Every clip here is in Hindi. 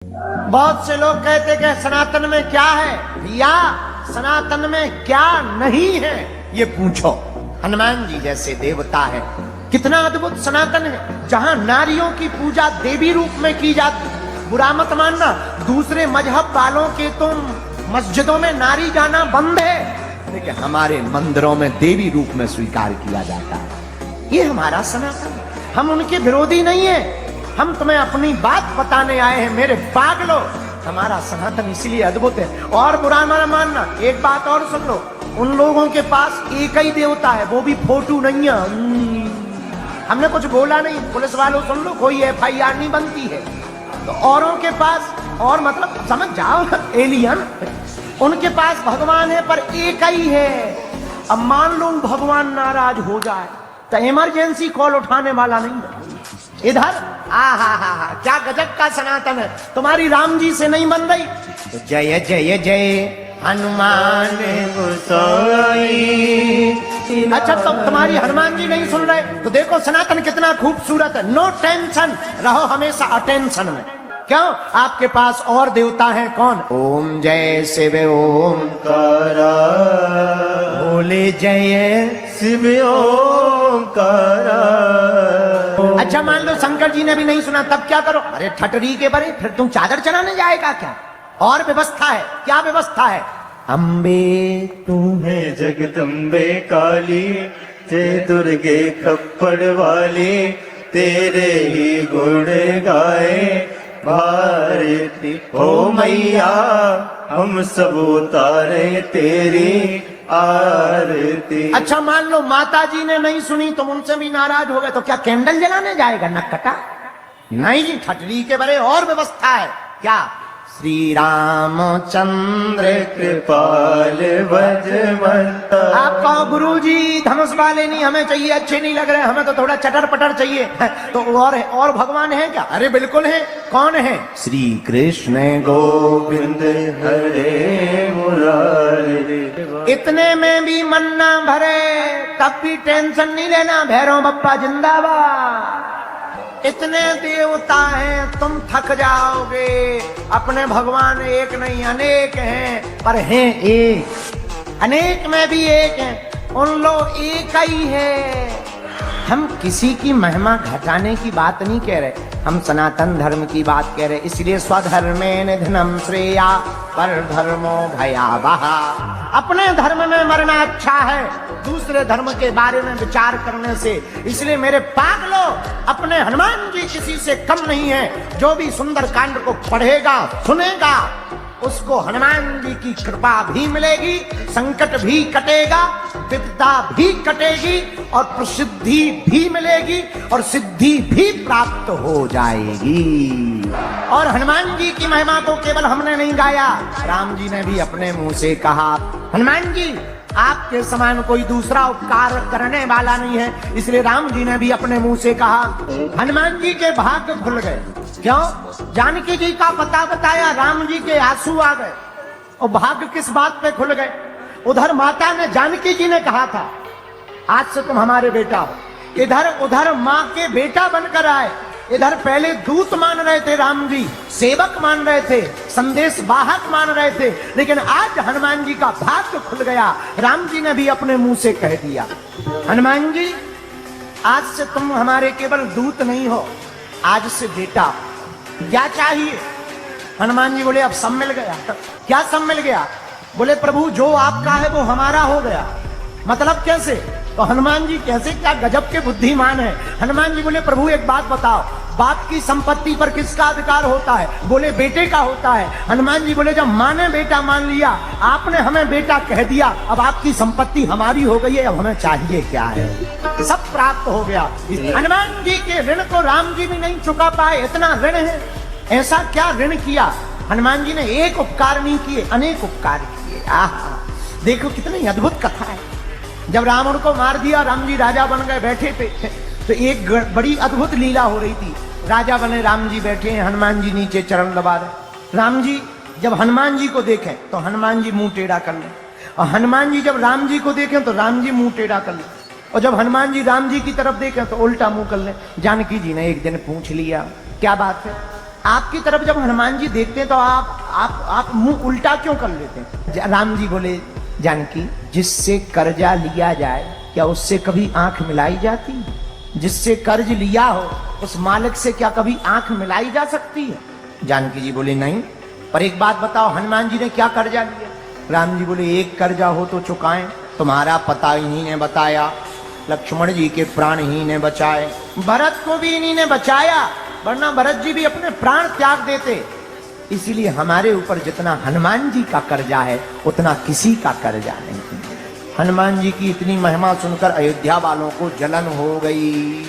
बहुत से लोग कहते कि सनातन में क्या है। भैया सनातन में क्या नहीं है ये पूछो। हनुमान जी जैसे देवता है, कितना अद्भुत सनातन है, जहां नारियों की पूजा देवी रूप में की जाती। बुरा मत मानना, दूसरे मजहब वालों के तुम मस्जिदों में नारी जाना बंद है, लेकिन हमारे मंदिरों में देवी रूप में स्वीकार किया जाता है। ये हमारा सनातन है, हम उनके विरोधी नहीं है। हम तुम्हें अपनी बात बताने आए हैं मेरे पागलो। हमारा सनातन इसलिए अद्भुत है। और बुरा ना मानना, एक बात और सुन लो, उन लोगों के पास एक ही देवता है, वो भी फोटो नहीं है। हमने कुछ बोला नहीं, पुलिस वालों सुन लो, कोई FIR नहीं बनती है। तो औरों के पास, और मतलब समझ जाओ, एलियन, उनके पास भगवान है पर एक ही है। अब मान लो भगवान नाराज हो जाए तो इमरजेंसी कॉल उठाने वाला नहीं है। इधर हा क्या गजब का सनातन है। तुम्हारी राम जी से नहीं बन रही तो जय जय जय हनुमान गोसाई। अच्छा तो तुम्हारी हनुमान जी नहीं सुन रहे तो देखो सनातन कितना खूबसूरत है। नो टेंशन, रहो हमेशा अटेंशन में। क्यों? आपके पास और देवता हैं कौन? ओम जय शिव ओंकारा, बोले जय शिव ओंकारा। अच्छा मान लो शंकर जी ने भी नहीं सुना, तब क्या करो? अरे ठटरी के बरे, फिर तुम चादर चढ़ाने जाएगा क्या? और व्यवस्था है। क्या व्यवस्था है? अम्बे तुम्हें जगदम्बे काली, जय दुर्गे खप्पड़ वाली, तेरे ही गुण गाए भारती हो मैया, हम सब उतारे तेरी आरती। अच्छा मान लो माता जी ने नहीं सुनी, तुम उनसे भी नाराज हो गए, तो क्या कैंडल जलाने जाएगा नक्कटा? नहीं जी, ठटरी के बरे और व्यवस्था है। क्या? श्री रामचंद्र कृपाल भजमंत। आप कहो गुरुजी धनुष वाले नहीं हमें चाहिए, अच्छे नहीं लग रहे, हमें तो थोड़ा चटर पटर चाहिए। तो और भगवान है क्या? अरे बिल्कुल है। कौन है? श्री कृष्ण गोविंद हरे मुरारी। इतने में भी मन ना भरे तब भी टेंशन नहीं लेना, भैरव बप्पा जिंदाबाद। इतने देवता हैं तुम थक जाओगे। अपने भगवान एक नहीं अनेक हैं, पर हैं एक। अनेक में भी एक हैं, उन लोग एक ही है। हम किसी की महिमा घटाने की बात नहीं कह रहे, हम सनातन धर्म की बात कह रहे। इसलिए स्वधर्मे निधनम श्रेया पर धर्मो भयावह। अपने धर्म में मरना अच्छा है दूसरे धर्म के बारे में विचार करने से। इसलिए मेरे पागलो, अपने हनुमान जी किसी से कम नहीं है। जो भी सुंदर कांड को पढ़ेगा सुनेगा, उसको हनुमान जी की कृपा भी मिलेगी, संकट भी कटेगा, विपदा भी कटेगी, और प्रसिद्धि भी मिलेगी, और सिद्धि भी प्राप्त हो जाएगी। और हनुमान जी की महिमा को केवल हमने नहीं गाया, राम जी ने भी अपने मुंह से कहा। हनुमान जी आपके समान कोई दूसरा उपकार करने वाला नहीं है, इसलिए राम जी ने भी अपने मुंह से कहा। हनुमान जी के भाग्य खुल गए। क्यों? जानकी जी का पता बताया, राम जी के आंसू आ गए। और भाग्य किस बात पे खुल गए? उधर माता ने, जानकी जी ने कहा था आज से तुम हमारे बेटा हो। इधर उधर माँ के बेटा बनकर आए। इधर पहले दूत मान रहे थे राम जी, सेवक मान रहे थे, संदेश वाहक मान रहे थे, लेकिन आज हनुमान जी का भाग्य खुल गया। राम जी ने भी अपने मुंह से कह दिया, हनुमान जी आज से तुम हमारे केवल दूत नहीं हो, आज से बेटा। क्या चाहिए? हनुमान जी बोले अब सब मिल गया। क्या सब मिल गया? बोले प्रभु जो आपका है वो हमारा हो गया। मतलब कैसे? तो हनुमान जी कैसे, क्या गजब के बुद्धिमान है। हनुमान जी बोले प्रभु एक बात बताओ, बाप की संपत्ति पर किसका अधिकार होता है? बोले बेटे का होता है। हनुमान जी बोले जब माँ ने बेटा मान लिया, आपने हमें बेटा कह दिया, अब आपकी संपत्ति हमारी हो गई है, अब हमें चाहिए क्या है? सब प्राप्त हो गया। हनुमान जी के ऋण को राम जी भी नहीं चुका पाए, इतना ऋण है। ऐसा क्या ऋण किया? हनुमान जी ने एक उपकार नहीं किए, अनेक उपकार किए। देखो कितनी अद्भुत कथा है। जब रावण को मार दिया, राम जी राजा बन गए, बैठे थे, तो एक बड़ी अद्भुत लीला हो रही थी। राजा बने, राम जी बैठे हैं, हनुमान जी नीचे चरण दबा रहे। राम जी जब हनुमान जी को देखें तो हनुमान जी मुंह टेढ़ा कर लें, और हनुमान जी जब राम जी को देखें तो राम जी मुंह टेढ़ा कर लें, और जब हनुमान जी राम जी की तरफ देखें तो उल्टा मुंह कर लें। जानकी जी ने एक दिन पूछ लिया, क्या बात है? आपकी तरफ जब हनुमान जी देखते हैं तो आप मुंह उल्टा क्यों कर लेते हैं? राम जी बोले, जानकी, जिससे कर्जा लिया जाए क्या उससे कभी आंख मिलाई जाती है? जिससे कर्ज लिया हो उस मालिक से क्या कभी आंख मिलाई जा सकती है? जानकी जी बोले, नहीं। पर एक बात बताओ, हनुमान जी ने क्या कर्जा लिया? राम जी बोले, एक कर्जा हो तो चुकाएं। तुम्हारा पता इन्हीं ने बताया, लक्ष्मण जी के प्राण ही ने बचाए, भरत को भी इन्हीं ने बचाया, वरना भरत जी भी अपने प्राण त्याग देते। इसीलिए हमारे ऊपर जितना हनुमान जी का कर्जा है उतना किसी का कर्जा नहीं। हनुमान जी की इतनी महिमा सुनकर अयोध्या वालों को जलन हो गई।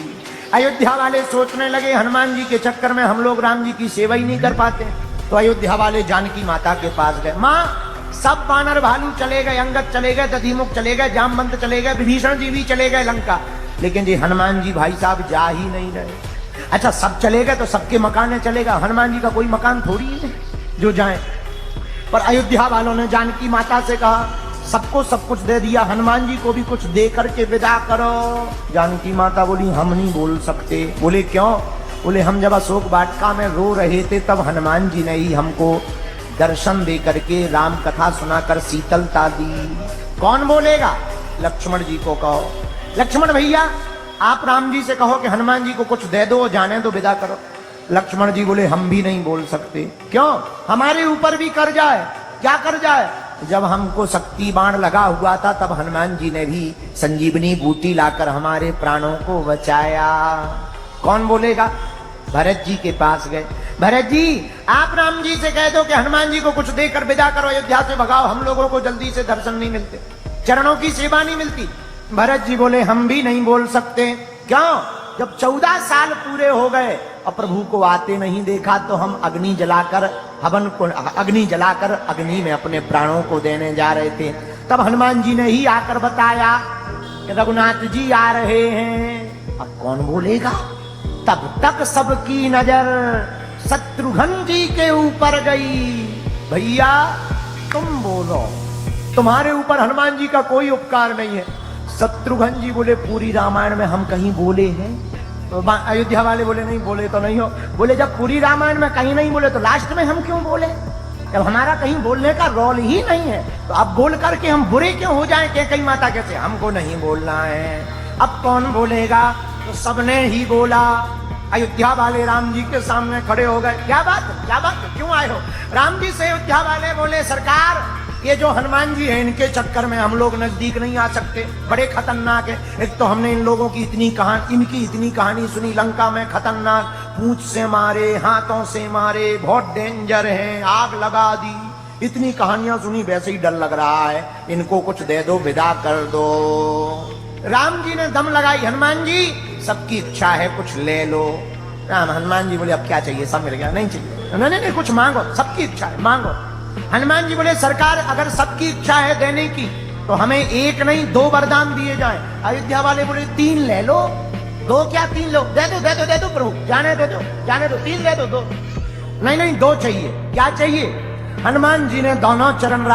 अयोध्या वाले सोचने लगे, हनुमान जी के चक्कर में हम लोग राम जी की सेवा ही नहीं कर पाते। तो अयोध्या वाले जानकी माता के पास गए। माँ, सब वानर भालू चले गए, अंगद चले गए, दधिमुख चले गए, जामवंत चले गए, विभीषण जी भी चले गए लंका, लेकिन जी हनुमान जी भाई साहब जा ही नहीं रहे। अच्छा, सब चले गए तो सबके मकान चलेगा, हनुमान जी का कोई मकान थोड़ी है जो जाए। पर अयोध्या वालों ने जानकी माता से कहा, सबको सब कुछ दे दिया, हनुमान जी को भी कुछ दे करके विदा करो। जानकी माता बोली, हम नहीं बोल सकते। बोले, क्यों? बोले, हम जब अशोक वाटिका में रो रहे थे तब हनुमान जी ने ही हमको दर्शन दे करके राम कथा सुनाकर शीतलता दी। कौन बोलेगा? लक्ष्मण जी को कहो। लक्ष्मण भैया, आप राम जी से कहो कि हनुमान जी को कुछ दे दो, जाने दो, विदा करो। लक्ष्मण जी बोले, हम भी नहीं बोल सकते। क्यों? हमारे ऊपर भी कर्जा है। क्या कर्जा है? जब हमको शक्ति बाण लगा हुआ था तब हनुमान जी ने भी संजीवनी बूटी लाकर हमारे प्राणों को बचाया। कौन बोलेगा? भरत जी के पास गए। भरत जी, आप राम जी से कह दो कि हनुमान जी को कुछ देकर विदा करो, अयोध्या से भगाओ, हम लोगों को जल्दी से दर्शन नहीं मिलते, चरणों की सेवा नहीं मिलती। भरत जी बोले, हम भी नहीं बोल सकते। क्यों? जब 14 साल पूरे हो गए और प्रभु को आते नहीं देखा तो हम अग्नि जलाकर अग्नि में अपने प्राणों को देने जा रहे थे। तब हनुमान जी ने ही आकर बताया कि रघुनाथ जी आ रहे हैं। अब कौन बोलेगा? तब तक सबकी नजर शत्रुघ्न जी के ऊपर गई। भैया, तुम बोलो, तुम्हारे ऊपर हनुमान जी का कोई उपकार नहीं है। शत्रुघ्न जी बोले, पूरी रामायण में हम कहीं बोले हैं? तो अयोध्या वाले बोले, नहीं बोले तो नहीं हो। बोले, जब पूरी रामायण में कहीं नहीं बोले तो लास्ट में हम क्यों बोले? जब हमारा कहीं बोलने का रोल ही नहीं है तो अब बोल करके हम बुरे क्यों हो जाएं? कि कई माता कहते हमको नहीं बोलना है। अब कौन बोलेगा? तो सबने ही बोला। अयोध्या वाले राम जी के सामने खड़े हो गए। क्या बात है? क्या बात है? क्यों आए हो? राम जी से अयोध्या वाले बोले, सरकार, ये जो हनुमान जी हैं इनके चक्कर में हम लोग नजदीक नहीं आ सकते, बड़े खतरनाक है। एक तो हमने इन लोगों की इनकी इतनी कहानी सुनी, लंका में खतरनाक, पूंछ से मारे, हाथों से मारे, बहुत डेंजर है, आग लगा दी, इतनी कहानियां सुनी, वैसे ही डर लग रहा है, इनको कुछ दे दो, विदा कर दो। राम जी ने दम लगाई, हनुमान जी सबकी इच्छा है, कुछ ले लो। हनुमान जी बोले, अब क्या चाहिए? सब मिल गया? नहीं चाहिए। नहीं, कुछ मांगो, सबकी इच्छा है, मांगो। हनुमान जी बोले, सरकार, अगर सबकी इच्छा है देने की तो हमें एक नहीं 2 वरदान दिए जाएं। अयोध्या वाले बोले, 3 ले लो। 2 क्या 3 लो? दे दो प्रभु, जाने दो 3 दे दो। 2 नहीं, 2 चाहिए। क्या चाहिए? हनुमान जी ने दोनों चरण